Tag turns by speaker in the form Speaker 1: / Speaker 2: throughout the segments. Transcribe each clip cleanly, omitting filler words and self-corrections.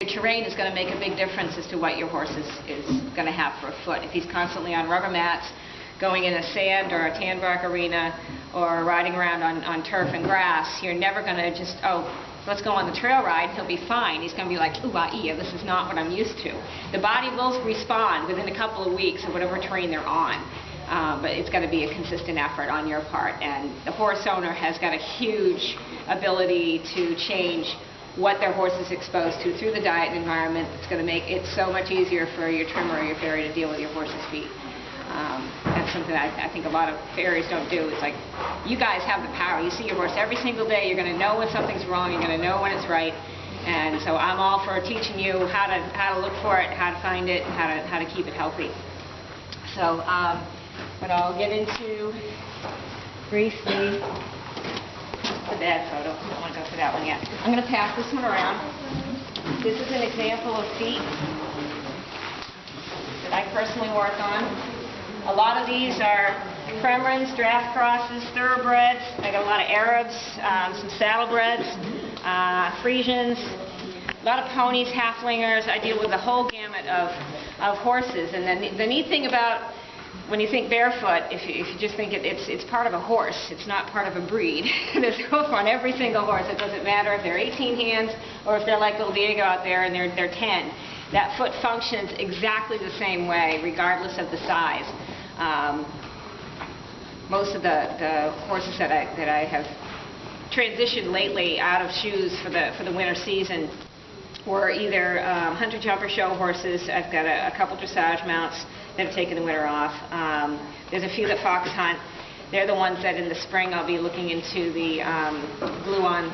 Speaker 1: Your terrain is going to make a big difference as to what your horse is going to have for a foot. If he's constantly on rubber mats, going in a sand or a tan bark arena, or riding around on turf and grass, you're never going to just, oh, let's go on the trail ride, he'll be fine. He's going to be like, ooh, ah, this is not what I'm used to. The body will respond within a couple of weeks of whatever terrain they're on. But it's got to be a consistent effort on your part, and the horse owner has got a huge ability to change what their horse is exposed to through the diet and environment. It's going to make it so much easier for your trimmer or your farrier to deal with your horse's feet. That's something that I think a lot of farriers don't do. It's like, you guys have the power. You see your horse every single day. You're going to know when something's wrong. You're going to know when it's right. And so I'm all for teaching you how to look for it, how to find it, and how to keep it healthy. So what I'll get into briefly. The bad photo. I don't want to go for that one yet. I'm going to pass this one around. This is an example of feet that I personally work on. A lot of these are Kremrins, draft crosses, thoroughbreds. I got a lot of Arabs, some saddlebreds, Friesians, a lot of ponies, halflingers. I deal with the whole gamut of horses. And then the neat thing about when you think barefoot, if you just think it's part of a horse, it's not part of a breed. There's hoof on every single horse. It doesn't matter if they're 18 hands or if they're like little Diego out there and they're 10. That foot functions exactly the same way, regardless of the size. Most of the horses that I have transitioned lately out of shoes for the winter season were either hunter-jumper show horses. I've got a couple dressage mounts that have taken the winter off. There's a few that fox hunt. They're the ones that in the spring I'll be looking into the glue-on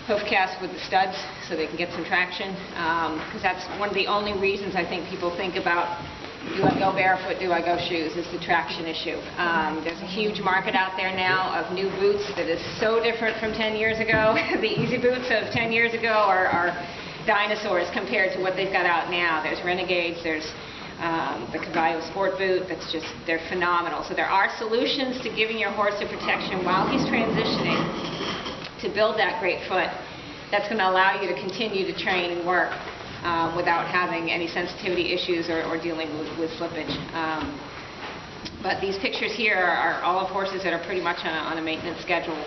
Speaker 1: hoof cast with the studs so they can get some traction. Because that's one of the only reasons I think people think about, do I go barefoot, do I go shoes, is the traction issue. There's a huge market out there now of new boots that is so different from 10 years ago. The easy boots of 10 years ago are dinosaurs compared to what they've got out now. There's Renegades, there's the Caballo Sport boot, they're phenomenal. So there are solutions to giving your horse a protection while he's transitioning to build that great foot. That's going to allow you to continue to train and work without having any sensitivity issues or dealing with slippage. But these pictures here are all of horses that are pretty much on a maintenance schedule.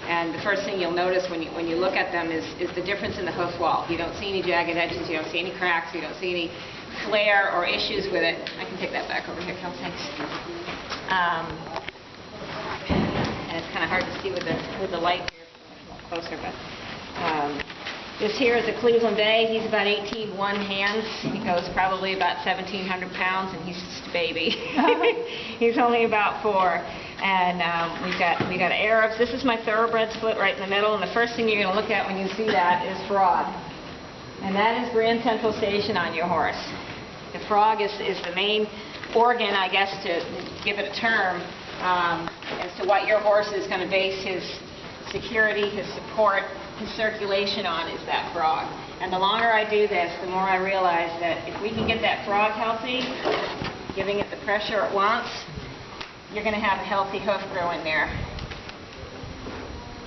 Speaker 1: And the first thing you'll notice when you look at them is the difference in the hoof wall. You don't see any jagged edges, you don't see any cracks, you don't see any flare or issues with it. I can take that back over here, Kel, thanks. And it's kind of hard to see with the light here, closer, but this here is a Cleveland Bay. He's about 18 one hands. He goes probably about 1,700 pounds, and he's just a baby. He's only about 4. And we got Arabs. This is my thoroughbred split right in the middle, and the first thing you're going to look at when you see that is frog. And that is Grand Central Station on your horse. The frog is the main organ, I guess, to give it a term, as to what your horse is going to base his security, his support, his circulation on, is that frog. And the longer I do this, the more I realize that if we can get that frog healthy, giving it the pressure it wants, you're going to have a healthy hoof growing there.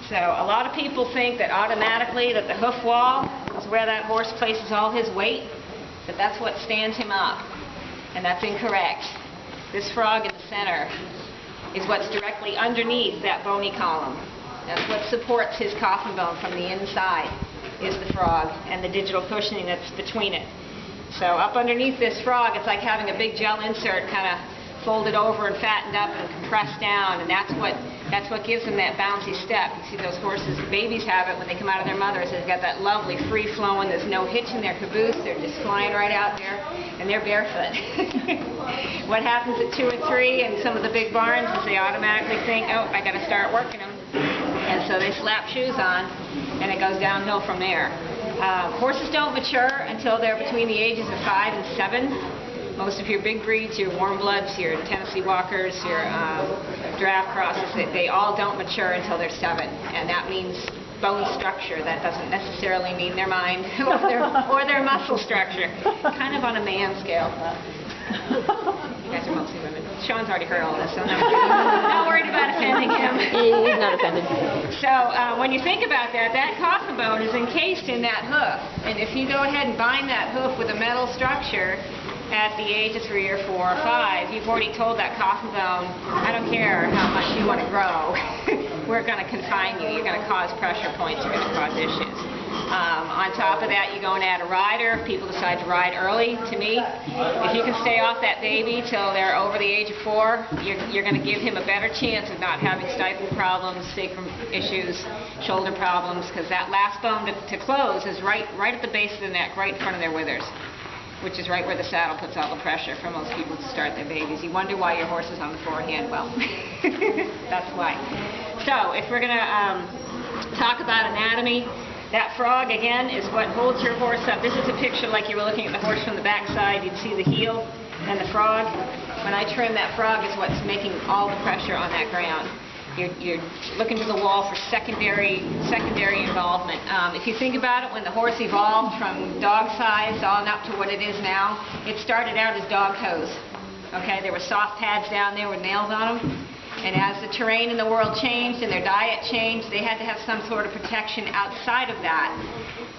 Speaker 1: So a lot of people think that automatically that the hoof wall is where that horse places all his weight, but that's what stands him up, and that's incorrect. This frog in the center is what's directly underneath that bony column. That's what supports his coffin bone from the inside, is the frog and the digital cushioning that's between it. So up underneath this frog, it's like having a big gel insert kind of folded over and fattened up and compressed down, and that's what gives them that bouncy step. You see those horses, babies have it when they come out of their mothers. They've got that lovely free-flowing, there's no hitch in their caboose, they're just flying right out there, and they're barefoot. What happens at 2 and 3 in some of the big barns is they automatically think, oh, I got to start working them. And so they slap shoes on, and it goes downhill from there. Horses don't mature until they're between the ages of 5 and 7. Most of your big breeds, your warm bloods, your Tennessee Walkers, your draft crosses, they all don't mature until they're 7. And that means bone structure. That doesn't necessarily mean their mind or their muscle structure. Kind of on a man scale. You guys are mostly women. Sean's already heard all this, so not worried about offending him.
Speaker 2: He's not offended.
Speaker 1: So when you think about that, that coffin bone is encased in that hoof. And if you go ahead and bind that hoof with a metal structure at the age of 3 or 4 or 5, you've already told that coffin bone, I don't care how much you want to grow, we're going to confine you. You're going to cause pressure points. You're going to cause issues. On top of that, you go and add a rider. If people decide to ride early, to me, if you can stay off that baby till they're over the age of 4, you're going to give him a better chance of not having stifle problems, sacrum issues, shoulder problems, because that last bone to close is right at the base of the neck, right in front of their withers, which is right where the saddle puts all the pressure for most people to start their babies. You wonder why your horse is on the forehand. Well, that's why. So if we're going to talk about anatomy, that frog, again, is what holds your horse up. This is a picture like you were looking at the horse from the backside. You'd see the heel and the frog. When I trim, that frog is what's making all the pressure on that ground. You're looking to the wall for secondary involvement. If you think about it, when the horse evolved from dog size on up to what it is now, it started out as dog toes. Okay, there were soft pads down there with nails on them. And as the terrain in the world changed and their diet changed, they had to have some sort of protection outside of that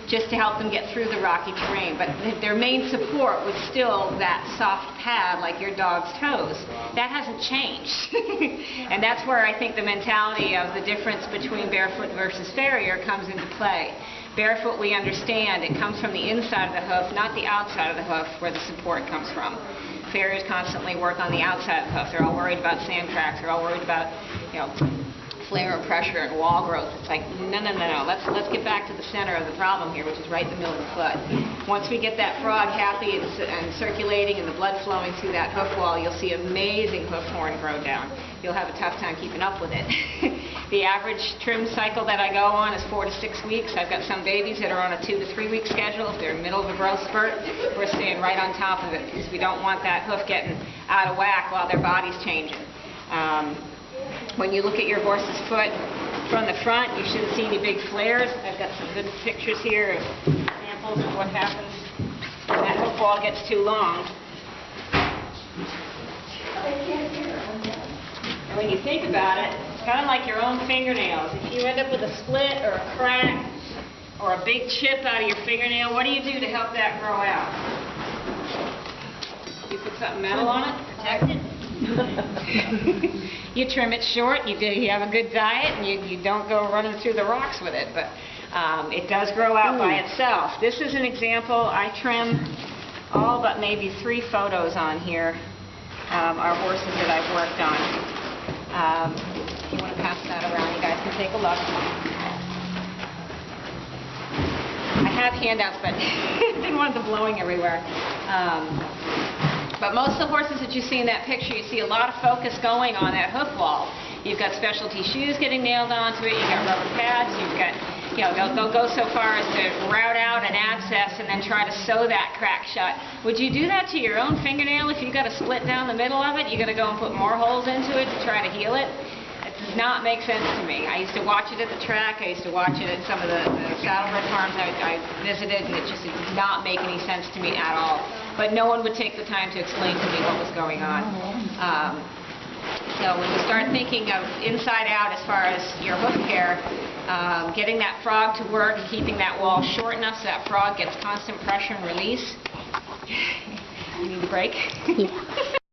Speaker 1: just to help them get through the rocky terrain. But their main support was still that soft pad like your dog's toes. That hasn't changed. And that's where I think the mentality of the difference between barefoot versus farrier comes into play. Barefoot, we understand, it comes from the inside of the hoof, not the outside of the hoof where the support comes from. Farriers constantly work on the outside of the hoof. They're all worried about sand cracks. They're all worried about, flare and pressure and wall growth. It's like, no. Let's get back to the center of the problem here, which is right in the middle of the foot. Once we get that frog happy and circulating and the blood flowing through that hoof wall, you'll see amazing hoof horn grow down. You'll have a tough time keeping up with it. The average trim cycle that I go on is 4 to 6 weeks. I've got some babies that are on a 2 to 3 week schedule. If they're in the middle of a growth spurt, we're staying right on top of it because we don't want that hoof getting out of whack while their body's changing. When you look at your horse's foot from the front, you shouldn't see any big flares. I've got some good pictures here of examples of what happens when that hoof wall gets too long. And when you think about it, it's kind of like your own fingernails. If you end up with a split or a crack or a big chip out of your fingernail, what do you do to help that grow out? You put something metal on it to protect it? You trim it short, you have a good diet, and you don't go running through the rocks with it, but it does grow out by itself. This is an example. I trim all but maybe 3 photos on here, are horses that I've worked on. If you want to pass that around, you guys can take a look. I have handouts, but I didn't want them blowing everywhere. But most of the horses that you see in that picture, you see a lot of focus going on that hoof wall. You've got specialty shoes getting nailed onto it. You've got rubber pads. You've got, they'll go so far as to route out an abscess and then try to sew that crack shut. Would you do that to your own fingernail if you got a split down the middle of it? You're going to go and put more holes into it to try to heal it? It does not make sense to me. I used to watch it at the track. I used to watch it at some of the saddlebred farms I visited, and it just did not make any sense to me at all. But no one would take the time to explain to me what was going on. So when you start thinking of inside out as far as your hoof care, getting that frog to work and keeping that wall short enough so that frog gets constant pressure and release. You need a break? Yeah.